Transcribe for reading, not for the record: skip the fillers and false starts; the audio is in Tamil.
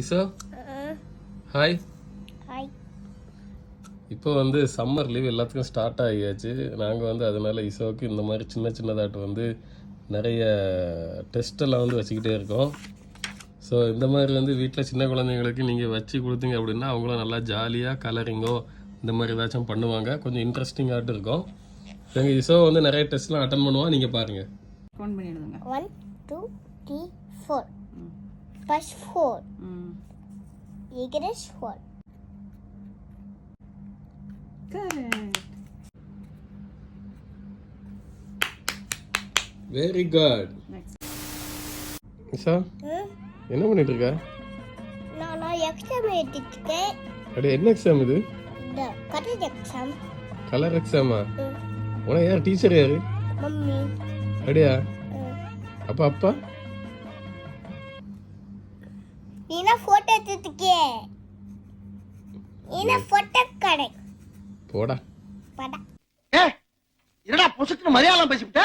இசா ஹாய். ஹாய். இப்போ வந்து சம்மர் லீவ் எல்லாத்துக்கும் ஸ்டார்ட் ஆகியாச்சு. நாங்கள் வந்து அதனால இசோவுக்கு இந்த மாதிரி சின்னதாட்டு வந்து நிறைய டெஸ்ட் எல்லாம் வந்து வச்சுக்கிட்டே இருக்கோம். ஸோ இந்த மாதிரி வந்து வீட்டில் சின்ன குழந்தைங்களுக்கு நீங்கள் வச்சு கொடுத்தீங்க அப்படின்னா அவங்களும் நல்லா ஜாலியாக கலரிங்கோ இந்த மாதிரி ஏதாச்சும் பண்ணுவாங்க. கொஞ்சம் இன்ட்ரெஸ்டிங்காகிட்டு இருக்கும். எங்கள் இசோ வந்து நிறைய டெஸ்ட்லாம் அட்டன் பண்ணுவான். நீங்கள் பாருங்கள். கவுண்ட் பண்ணி எழுதுங்க. 1 2 3 4. First 4. English 4. Correct. Very good. Next. இசா என்ன பண்ணிட்டு இருக்க? நான் எக்ஸாம் எழுதிட்டுருக்கேன். அடே என்ன எக்ஸாம் இது? இந்த கலர் எக்ஸாம். கலர் எக்ஸாமா? உனக்கு யார் டீச்சர் யாரு? மம்மி. அப்படியா? அப்பா அப்பா நீனா போட்டோ எடுத்துக்கே. நீனா போட்டோ கடை. போடா. படா. என்னடா பொசுக்கு மரியாதை பேசிவிட்ட?